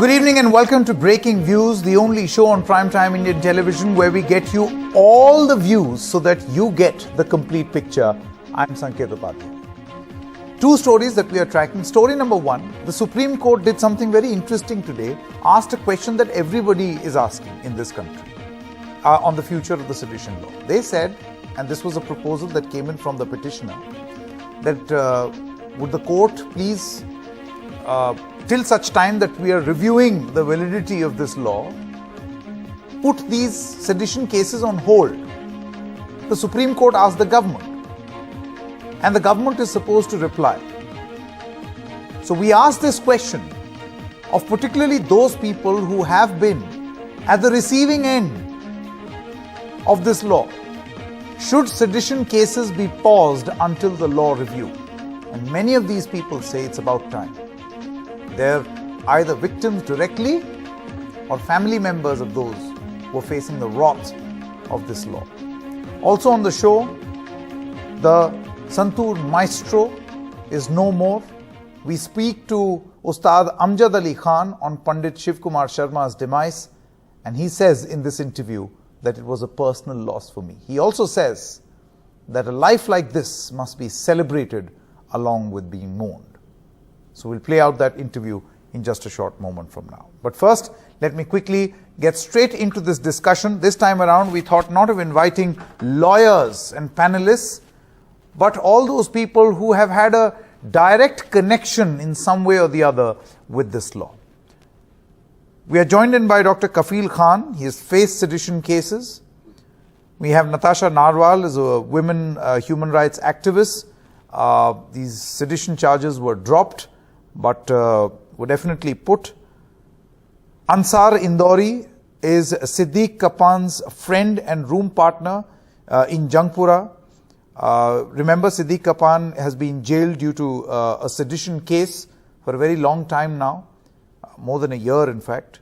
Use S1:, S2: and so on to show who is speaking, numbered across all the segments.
S1: Good evening and welcome to Breaking Views, the only show on primetime Indian television where we get you all the views so that you get the complete picture. I'm Sanket Upadhyay. Two stories that we are tracking. Story number one, the Supreme Court did something very interesting today, asked a question that everybody is asking in this country on the future of the sedition law. They said, and this was a proposal that came in from the petitioner, that would the court please till such time that we are reviewing the validity of this law, put these sedition cases on hold. The Supreme Court asked the government, and the government is supposed to reply. So we ask this question of particularly those people who have been at the receiving end of this law. Should sedition cases be paused until the law review? And many of these people say it's about time. They're either victims directly or family members of those who are facing the wrath of this law. Also on the show, the Santoor maestro is no more. We speak to Ustad Amjad Ali Khan on Pandit Shiv Kumar Sharma's demise, and he says in this interview that it was a personal loss for me. He also says that a life like this must be celebrated along with being mourned. So we'll play out that interview in just a short moment from now. But first, let me quickly get straight into this discussion. This time around, we thought not of inviting lawyers and panelists, but all those people who have had a direct connection in some way or the other with this law. We are joined in by Dr. Kafil Khan. He has faced sedition cases. We have Natasha Narwal, is a women human rights activist. These sedition charges were dropped, but were definitely put. Ansar Indori is Siddiq Kapan's friend and room partner in Jangpura. Remember, Siddiq Kapan has been jailed due to a sedition case for a very long time now, more than a year in fact.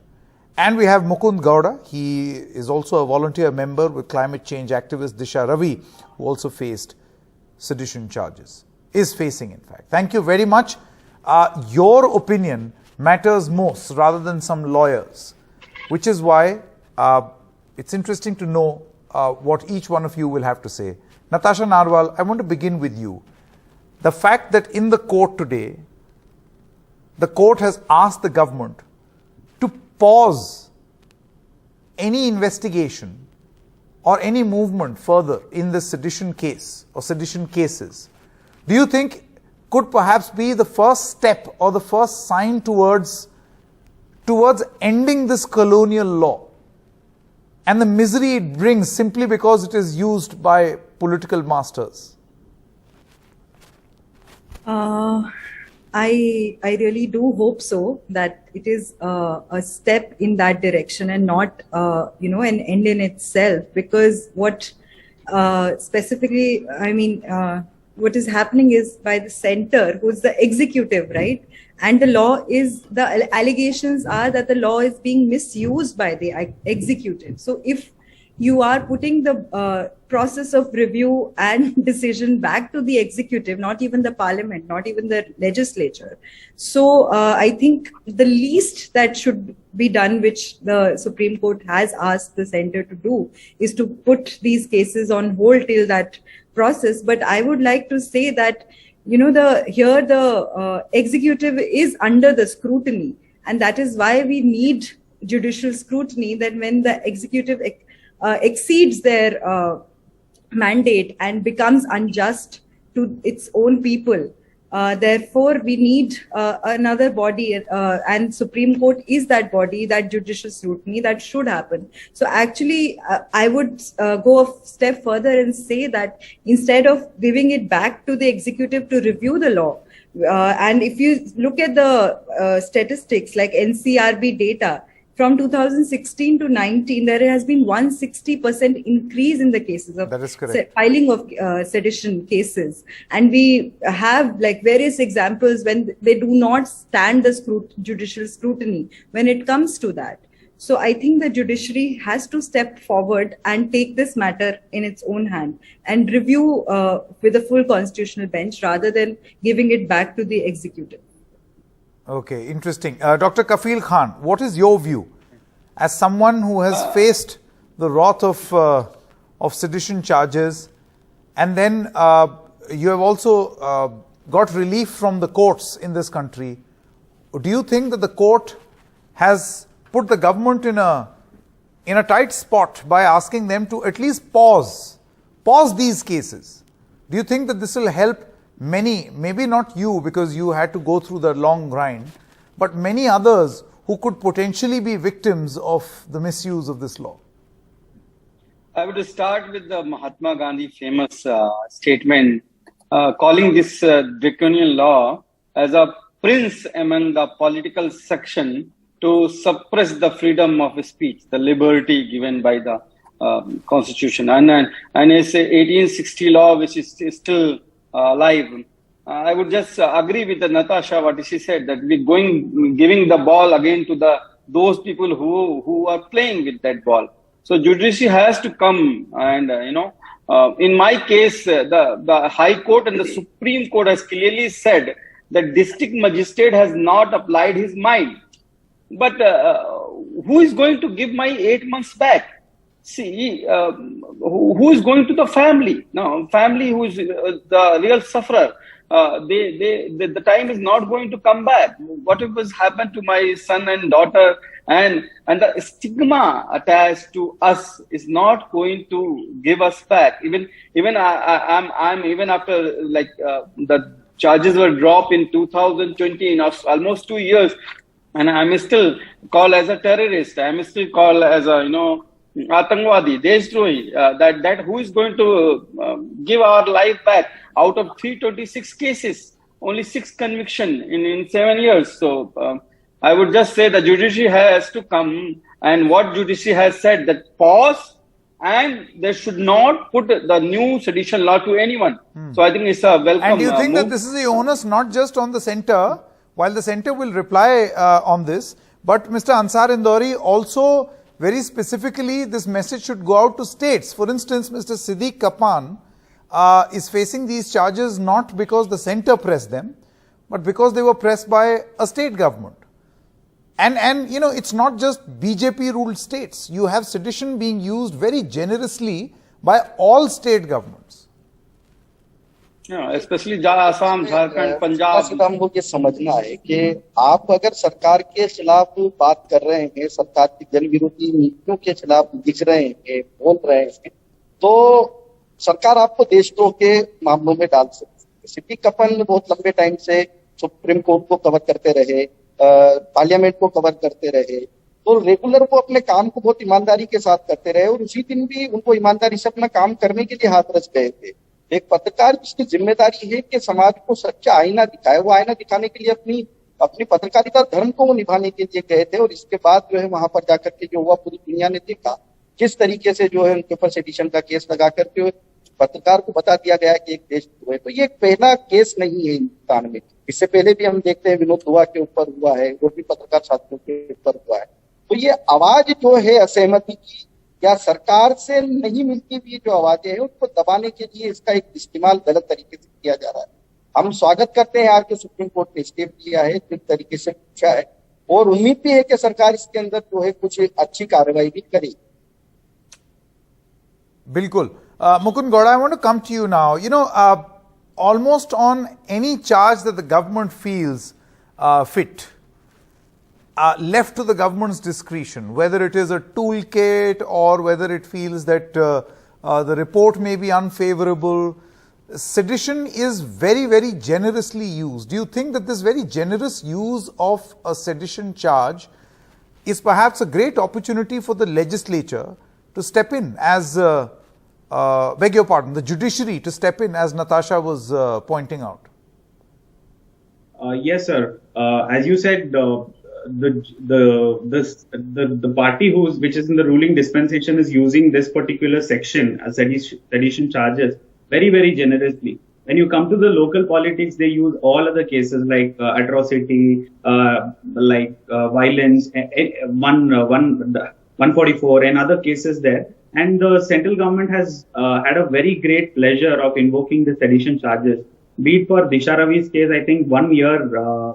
S1: And we have Mukund Gowda. He is also a volunteer member with climate change activist Disha Ravi, who also faced sedition charges, is facing in fact. Thank you very much. Your opinion matters most rather than some lawyers, which is why it's interesting to know what each one of you will have to say. Natasha Narwal, I want to begin with you. The fact that in the court today, the court has asked the government to pause any investigation or any movement further in this sedition case or sedition cases, do you think could perhaps be the first step or the first sign towards ending this colonial law and the misery it brings simply because it is used by political masters?
S2: I really do hope so, that it is a step in that direction and not an end in itself, because what specifically, what is happening is by the center, who's the executive, right? And the law is, the allegations are that the law is being misused by the executive. So if you are putting the process of review and decision back to the executive, not even the parliament, not even the legislature. So I think the least that should be done, which the Supreme Court has asked the center to do, is to put these cases on hold till that process. But I would like to say that, the executive is under the scrutiny, and that is why we need judicial scrutiny, that when the executive exceeds their mandate and becomes unjust to its own people. Therefore, we need another body, and Supreme Court is that body, that judicial scrutiny that should happen. So actually, I would go a step further and say that instead of giving it back to the executive to review the law, and if you look at the statistics like NCRB data, from 2016 to 19, there has been 160% increase in the cases of filing of sedition cases. And we have like various examples when they do not stand the judicial scrutiny when it comes to that. So I think the judiciary has to step forward and take this matter in its own hand and review with a full constitutional bench rather than giving it back to the executive.
S1: Okay, interesting. Dr. Kafil Khan, what is your view as someone who has faced the wrath of sedition charges, and then you have also got relief from the courts in this country? Do you think that the court has put the government in a tight spot by asking them to at least pause these cases? Do you think that this will help many, maybe not you because you had to go through the long grind, but many others who could potentially be victims of the misuse of this law?
S3: I would start with the Mahatma Gandhi famous statement calling this draconian law as a prince among the political section to suppress the freedom of speech, the liberty given by the constitution. And it's a 1860 law which is still alive. I would just agree with Natasha what she said, that we're giving the ball again to those people who are playing with that ball. So judiciary has to come and, in my case, the High Court and the Supreme Court has clearly said that district magistrate has not applied his mind. But who is going to give my 8 months back? See, who is going to the family? No, family who is the real sufferer. The time is not going to come back. Whatever has happened to my son and daughter, and the stigma attached to us is not going to give us back. Even I'm even after the charges were dropped in 2020, in almost 2 years, and I'm still called as a terrorist. I'm still called as a Atangwadi, Deshdrohi. That who is going to give our life back? Out of 326 cases, only 6 conviction in 7 years. So I would just say the judiciary has to come, and what judiciary has said, that pause, and they should not put the new sedition law to anyone. So I think it's a welcome.
S1: And do you think
S3: move.
S1: that this is the onus not just on the centre, while the centre will reply on this, but Mr. Ansar Indori also very specifically this message should go out to states. For instance, Mr. Siddiq Kapan is facing these charges not because the centre pressed them, but because they were pressed by a state government. And it's not just BJP ruled states. You have sedition being used very generously by all state governments.
S3: Especially Assam, Jharkhand, Punjab.
S4: हमको ये समझना है कि आप अगर सरकार के खिलाफ बात कर रहे हैं, सरकार की जन विरोधी नीतियों के खिलाफ दिख रहे हैं, बोल रहे हैं, तो सरकार आपको देशद्रोह के मामलों में डाल सकती है। सिद्दीक कपन बहुत लंबे टाइम से सुप्रीम कोर्ट को कवर करते रहे, पार्लियामेंट को कवर करते रहे, तो रेगुलर वो अपने काम को बहुत ईमानदारी के साथ करते रहे, और उसी दिन भी उनको ईमानदारी से अपना काम करने के लिए हाथ रच गए थे। एक पत्रकार जिसकी जिम्मेदारी है कि समाज को सच्चा आईना दिखाए, वो आईना दिखाने के लिए अपनी पत्रकारिता धर्म को वो निभाने के लिए गए थे, और इसके बाद जो है वहां पर जाकर के जो हुआ पूरी दुनिया ने देखा किस तरीके से जो है उनके ऊपर सेडिशन का केस लगा करके पत्रकार को बता दिया गया कि एक देशद्रोह है। तो ये पहला केस नहीं है हिंदुस्तान में, इससे पहले भी हम देखते हैं विनोद दुआ के ऊपर हुआ है, वो भी पत्रकार साथियों के ऊपर हुआ है। तो ये आवाज जो है असहमति की या सरकार से नहीं मिलती हुई जो आवाजें हैं उनको दबाने के लिए इसका एक इस्तेमाल गलत तरीके से किया जा रहा है। हम स्वागत करते हैं आज के सुप्रीम कोर्ट ने स्टेप लिया है, जिस तरीके से पूछा है, और उम्मीद भी है कि सरकार इसके अंदर जो है कुछ अच्छी कार्रवाई भी करेगी।
S1: Bilkul. Mukund Gowda, I want to come to you now. Almost on any charge that the government feels fit, left to the government's discretion, whether it is a toolkit or whether it feels that the report may be unfavorable, sedition is very, very generously used. Do you think that this very generous use of a sedition charge is perhaps a great opportunity for the legislature to step in as, beg your pardon, the judiciary to step in, as Natasha was pointing out?
S5: Yes, sir. As you said, the party which is in the ruling dispensation is using this particular section as sedition charges very, very generously. When you come to the local politics, they use all other cases like atrocity, violence, 144 and other cases there. And the central government has had a very great pleasure of invoking the sedition charges. Be it for Disha Ravi's case, I think 1 year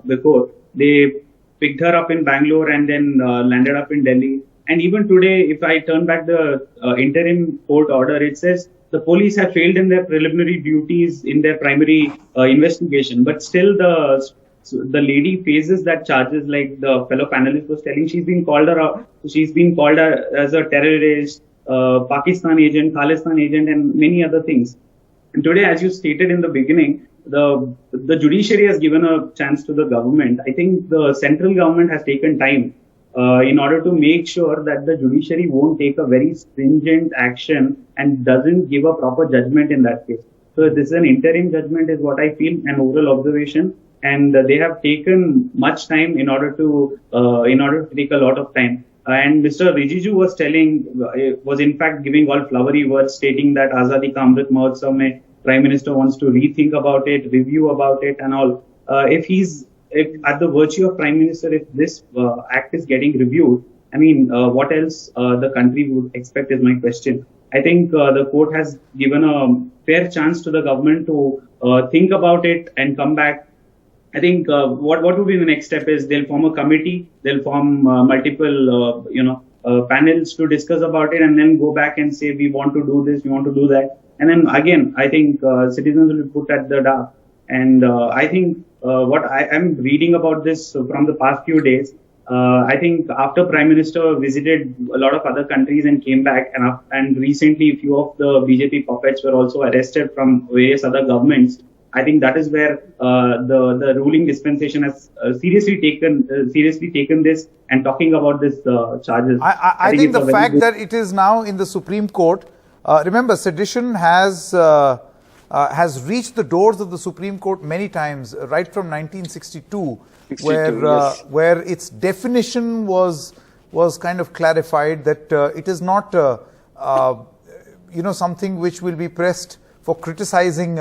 S5: before, They picked her up in Bangalore and then landed up in Delhi. And even today, if I turn back the interim court order, it says the police have failed in their preliminary duties in their primary investigation. But still, the lady faces that charges, like the fellow panelist was telling. She's been called as a terrorist, Pakistan agent, Khalistan agent, and many other things. And today, as you stated in the beginning, the judiciary has given a chance to the government. I think the central government has taken time in order to make sure that the judiciary won't take a very stringent action and doesn't give a proper judgment in that case. So this is an interim judgment is what I feel, an oral observation, and they have taken much time in order to take a lot of time. And Mr. Rijiju was in fact giving all flowery words, stating that Azadi Ka Amrit Mahotsav mein Prime Minister wants to rethink about it, review about it, and all. If at the virtue of Prime Minister, if this act is getting reviewed, I mean, what else the country would expect is my question. I think the court has given a fair chance to the government to think about it and come back. I think what would be the next step is they'll form a committee, they'll form multiple panels to discuss about it, and then go back and say we want to do this, we want to do that, and then again I think citizens will be put at the dark. And I think what I am reading about this from the past few days, I think after Prime Minister visited a lot of other countries and came back, and recently a few of the BJP puppets were also arrested from various other governments. I think that is where the ruling dispensation has seriously taken this and talking about this charges.
S1: I think the fact that it is now in the Supreme Court, remember sedition has reached the doors of the Supreme Court many times, right from 1962, where its definition was kind of clarified that it is not something which will be pressed for criticizing,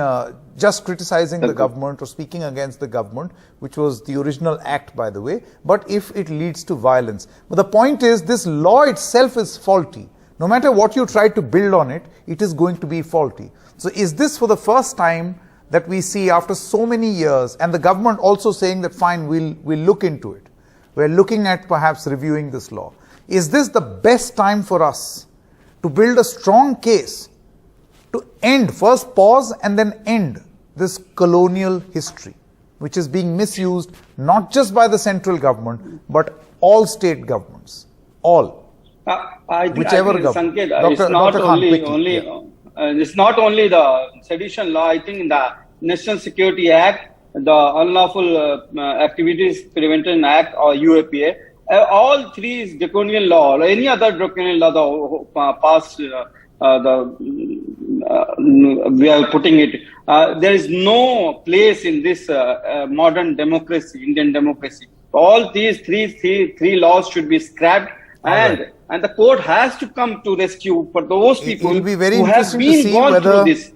S1: just criticizing the government or speaking against the government, which was the original act, by the way, but if it leads to violence. But the point is, this law itself is faulty. No matter what you try to build on it, it is going to be faulty. So is this for the first time that we see after so many years, and the government also saying that fine, we'll look into it. We're looking at perhaps reviewing this law. Is this the best time for us to build a strong case to end, first pause and then end this colonial history, which is being misused not just by the central government, but all state governments, all, whichever government.
S3: Sanket, it's not only the sedition law. I think in the National Security Act, the Unlawful Activities Prevention Act or UAPA, all three is draconian law, or any other draconian law passed. We are putting it. There is no place in this modern democracy, Indian democracy. All these three laws should be scrapped, and the court has to come to rescue for those people who have been gone through this.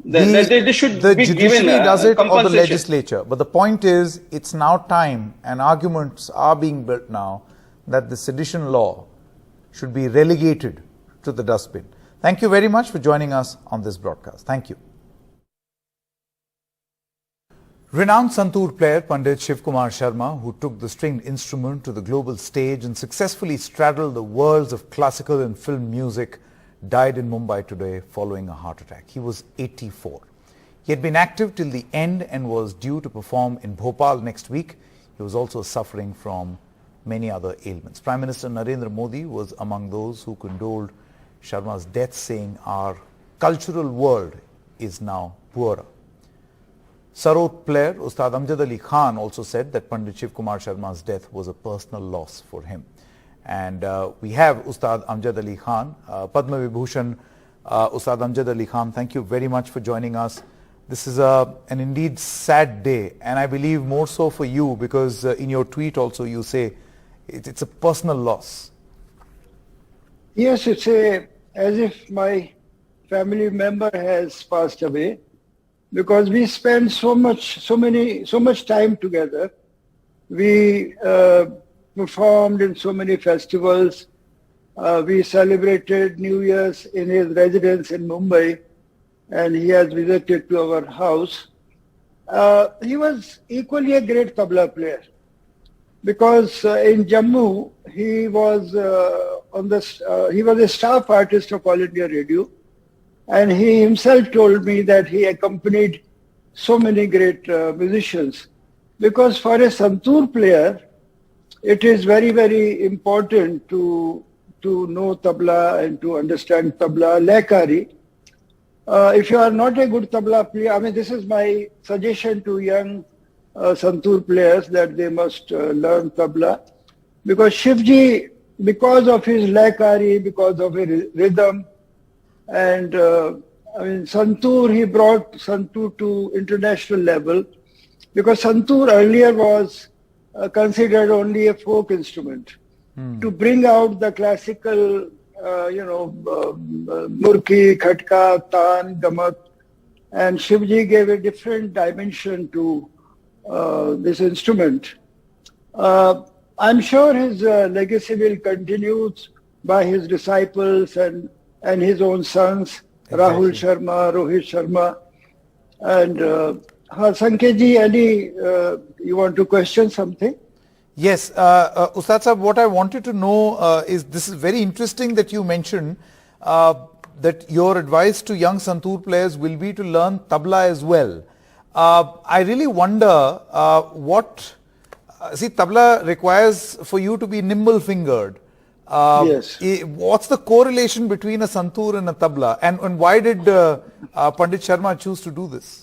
S3: They should be given
S1: does it or the legislature. But the point is, it's now time, and arguments are being built now, that the sedition law should be relegated to the dustbin. Thank you very much for joining us on this broadcast. Thank you. Renowned santoor player Pandit Shiv Kumar Sharma, who took the stringed instrument to the global stage and successfully straddled the worlds of classical and film music, died in Mumbai today following a heart attack. He was 84. He had been active till the end and was due to perform in Bhopal next week. He was also suffering from many other ailments. Prime Minister Narendra Modi was among those who condoled Sharma's death, saying our cultural world is now poorer. Sarod player Ustad Amjad Ali Khan also said that Pandit Shiv Kumar Sharma's death was a personal loss for him. And we have Ustad Amjad Ali Khan, Padma Vibhushan. Ustad Amjad Ali Khan, thank you very much for joining us. This is an indeed sad day, and I believe more so for you, because in your tweet also you say it's a personal loss.
S6: Yes, it's as if my family member has passed away, because we spend so much time together. We performed in so many festivals. We celebrated New Year's in his residence in Mumbai, and he has visited to our house. He was equally a great tabla player. because in Jammu he was he was a staff artist of All India Radio, and he himself told me that he accompanied so many great musicians. Because for a santoor player, it is very, very important to know tabla and to understand tabla, lekari. If you are not a good tabla player, I mean, this is my suggestion to young santoor players, that they must learn tabla. Because Shivji, because of his lekari, because of his rhythm, and I mean, santoor, he brought santoor to international level, because santoor earlier was considered only a folk instrument. To bring out the classical, murki, khatka, taan, gamat, and Shivji gave a different dimension to this instrument. I'm sure his legacy will continue by his disciples and his own sons, Rahul Sharma, Rohit Sharma, and Sanket ji, you want to question something?
S1: Yes, Ustad Sahab, what I wanted to know is, this is very interesting that you mentioned that your advice to young santoor players will be to learn tabla as well. I really wonder see, tabla requires for you to be nimble fingered.
S6: Yes.
S1: What's the correlation between a santoor and a tabla, and why did Pandit Sharma choose to do this?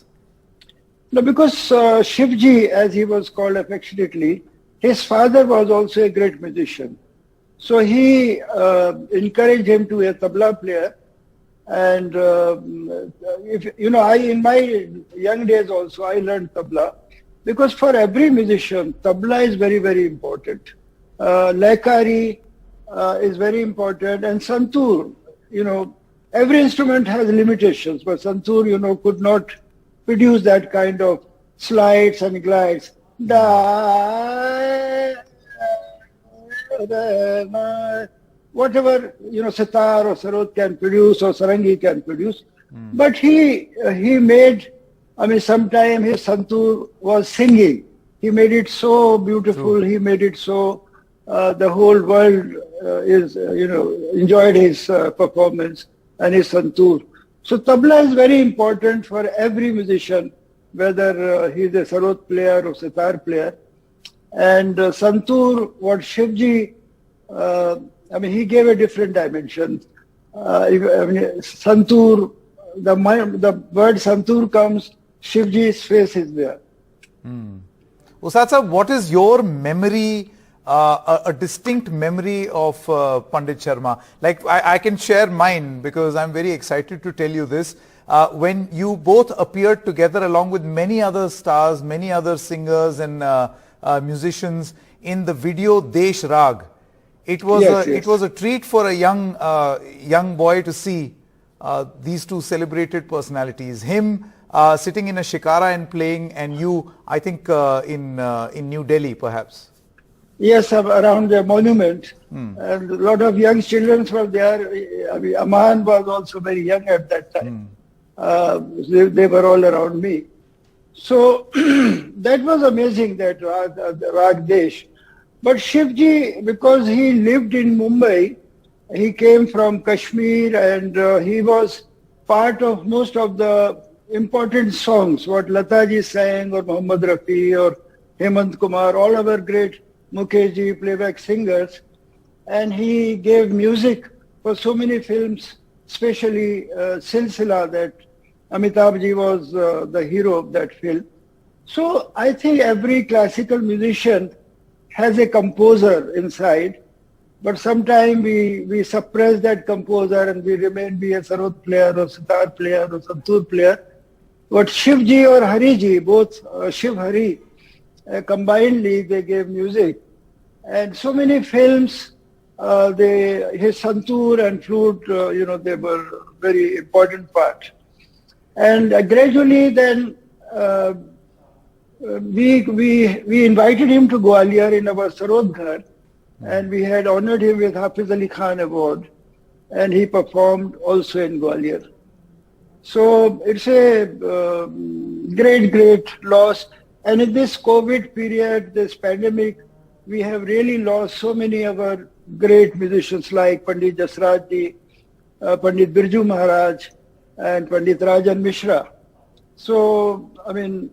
S6: No, because Shivji, as he was called affectionately, his father was also a great musician. So he encouraged him to be a tabla player. And in my young days also, I learned tabla, because for every musician, tabla is very, very important. Lekari is very important, and santoor, every instrument has limitations, but santoor, could not produce that kind of slides and glides. Whatever, sitar or sarod can produce, or sarangi can produce. But he made, sometimes his santoor was singing. He made it so beautiful. True. He made it so the whole world enjoyed his performance and his santoor. So tabla is very important for every musician, whether he's a sarod player or sitar player. And santoor, what Shivji, he gave a different dimension. Santoor, the word santoor comes, Shivji's face is there.
S1: Ustad Sahab, what is your memory, a distinct memory of Pandit Sharma? Like, I can share mine, because I'm very excited to tell you this. When you both appeared together along with many other stars, many other singers and musicians in the video Desh Rag. It was it was a treat for a young boy to see these two celebrated personalities. Him sitting in a shikara and playing, and you, I think, in New Delhi, perhaps.
S6: Yes, around the monument, and a lot of young children were there. Aman was also very young at that time. They were all around me. So that was amazing, that Rag Desh. But Shivji, because he lived in Mumbai, he came from Kashmir, and he was part of most of the important songs, what Lataji sang, or Muhammad Rafi, or Hemant Kumar, all our great Mukherjee playback singers. And he gave music for so many films, especially Silsila, that Amitabh Ji was the hero of that film. So I think every classical musician has a composer inside, but sometimes we suppress that composer and we remain be a sarod player or sitar player or santoor player. But Shivji or Hariji, both Shiv Hari, combinedly they gave music. And so many films, his santoor and flute, they were very important part. And gradually then we invited him to Gwalior in our Sarod Ghar, and we had honored him with Hafiz Ali Khan Award, and he performed also in Gwalior. So it's a great loss. And in this COVID period, this pandemic, we have really lost so many of our great musicians like Pandit Jasraj Ji, Pandit Birju Maharaj, and Pandit Rajan Mishra. So, I mean,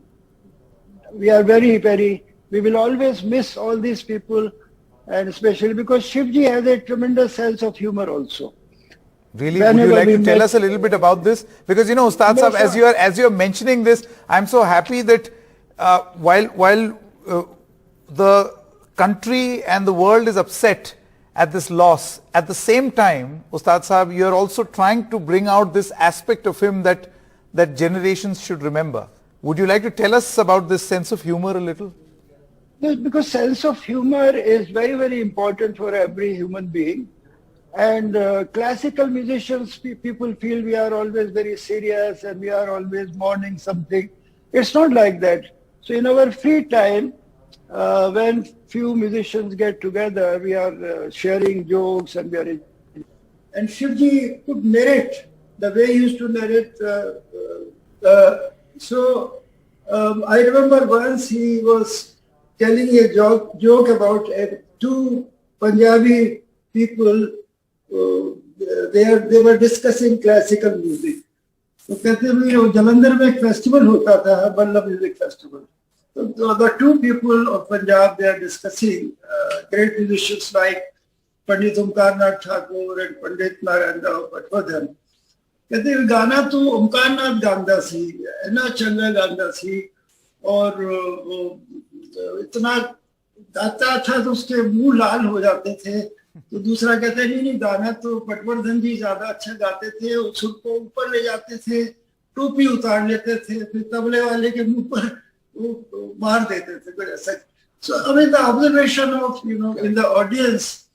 S6: we are we will always miss all these people, and especially because Shivji has a tremendous sense of humor also.
S1: Really, would you like to tell us a little bit about this? Because, you know, Ustad Sahab, as you're mentioning this, I'm so happy that while the country and the world is upset at this loss, at the same time, Ustad Sahab, you're also trying to bring out this aspect of him that generations should remember. Would you like to tell us about this sense of humor a little?
S6: Yes, because sense of humor is very, very important for every human being. And classical musicians, people feel we are always very serious and we are always mourning something. It's not like that. So in our free time, when few musicians get together, we are sharing jokes and we are... And Shivji could narrate the way he used to narrate. I remember once he was telling a joke about two Punjabi people. They were discussing classical music. तो कहते हैं जलंधर में एक festival होता था, Ballabh music festival. So the two people of Punjab, they are discussing great musicians like Pandit Omkarnath Thakur and Pandit Narayan Rao Patwardhan. कहते हैं गाना तो ओमकारनाथ गांदा सी, इतना चंगा गांदा सी और इतना गाता था तो उसके मुंह लाल हो जाते थे. तो दूसरा कहते हैं नहीं गाना तो पटवर्धन जी ज्यादा अच्छा गाते थे, सुर को ऊपर ले जाते थे, टोपी उतार लेते थे, फिर तबले वाले के मुंह पर वो मार देते थे कुछ ऐसा. So I mean the observation of in the audience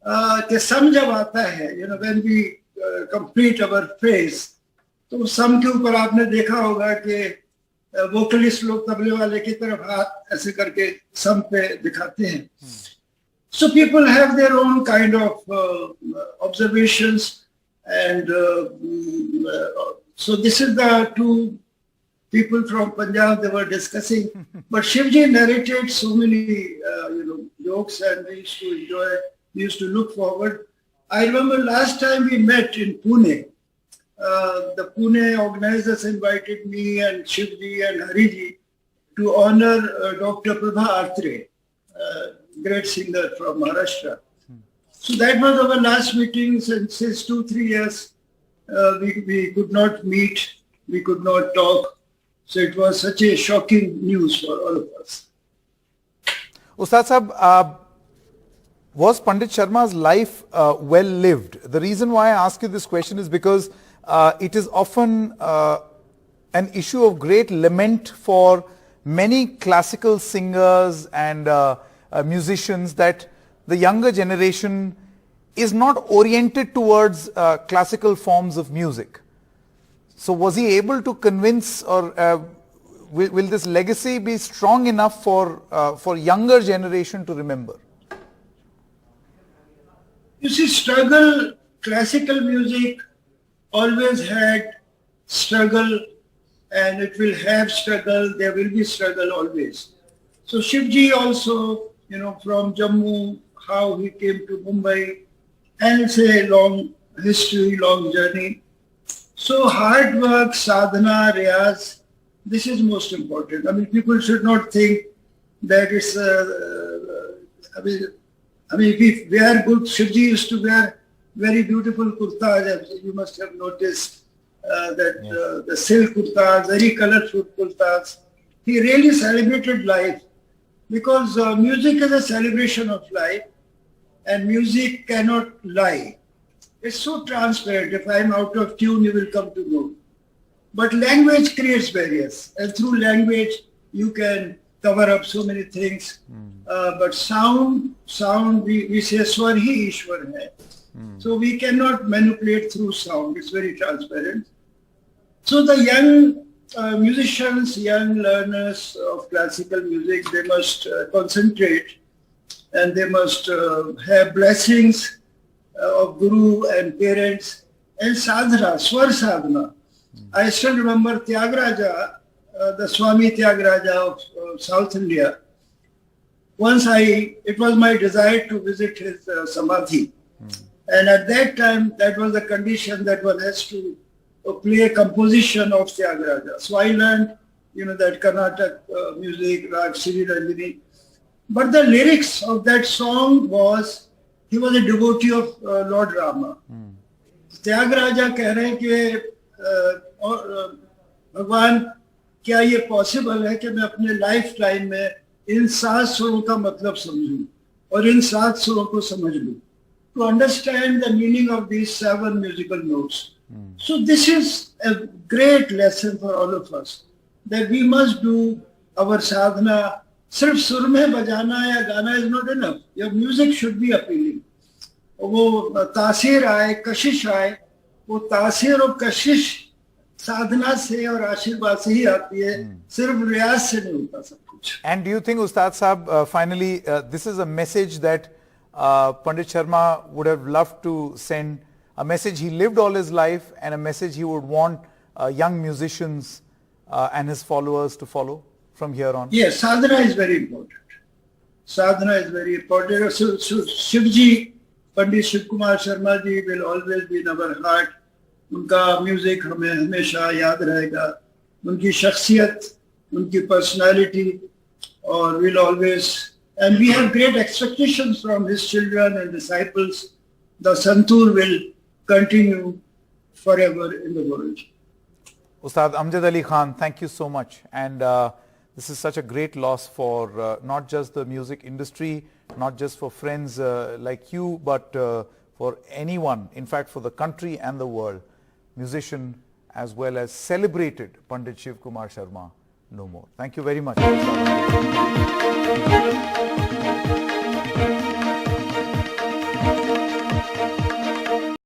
S6: के सम जब आता है when we complete our phrase, तो सम के ऊपर आपने देखा होगा कि वोकलिस्ट लोग तबले वाले की तरफ हाथ ऐसे करके सम पे दिखाते हैं. So people have their own kind of observations, and so this is the two people from Punjab they were discussing. But Shivji narrated so many jokes, and we used to enjoy. We used to look forward. I remember last time we met in Pune. The Pune organizers invited me and Shivji and Hariji to honor Dr. Prabha Atre. Great singer from Maharashtra. So that was our last meeting, and since 2-3 years we could not meet, we could not talk. So it was such a shocking news for all of us.
S1: Ustad Sahab, was Pandit Sharma's life well lived? The reason why I ask you this question is because it is often an issue of great lament for many classical singers and musicians that the younger generation is not oriented towards classical forms of music. So was he able to convince, or will this legacy be strong enough for younger generation to remember?
S6: You see, classical music always had struggle, and it will have struggle, there will be struggle always. So Shivji also, from Jammu, how he came to Mumbai, and it's a long history, long journey. So hard work, sadhana, riyaz, this is most important. I mean, people should not think that it's, if we wear good, Shivji used to wear very beautiful kurtas. You must have noticed that the silk kurtas, very colorful kurtas. He really celebrated life. Because music is a celebration of life, and music cannot lie. It's so transparent. If I'm out of tune, you will come to know. But language creates barriers, and through language you can cover up so many things. But sound, we say Swar hi Ishwar hai. So we cannot manipulate through sound. It's very transparent. So the young musicians, young learners of classical music, they must concentrate, and they must have blessings of Guru and parents, and sadhana, swar sadhana. I still remember Tyagaraja, the Swami Tyagaraja of South India. it was my desire to visit his samadhi. And at that time, that was the condition that one has to play a composition of Tyagaraja. So I learned, that Karnataka music, Rag Sri Ranjini. But the lyrics of that song was, he was a devotee of Lord Rama. Tyagaraja कह रहे हैं कि भगवान क्या ये possible है कि मैं अपने लाइफ टाइम में इन 7 सुरों का मतलब समझूं और इन 7 सुरों को समझ लूं, to understand the meaning of these 7 musical notes. So this is a great lesson for all of us, that we must do our sadhana. सिर्फ सुर में बजाना या गाना is not enough. Your music should be appealing. वो तासीर आए, कशिश आए, वो तासीर और कशिश साधना से और आशीर्वाद से ही आती है, सिर्फ रियाज से नहीं होता सब कुछ.
S1: And do you think, Ustad Sahab, finally, this is a message that Pandit Sharma would have loved to send, a message he lived all his life and a message he would want young musicians and his followers to follow from here on?
S6: Yes, sadhana is very important. Sadhana is very important. So Shivji, Pandit Shiv Kumar Sharma ji will always be in our heart. उनका music हमें हमेशा याद रहेगा, उनकी शख्सियत, उनकी personality, और we'll always, and we have great expectations from his children and disciples. The Santur will continue forever in the world.
S1: Ustad Amjad Ali Khan, thank you so much. And this is such a great loss for not just the music industry, not just for friends like you, but for anyone, in fact for the country and the world. Musician as well as celebrated Pandit Shiv Kumar Sharma no more. Thank you very much.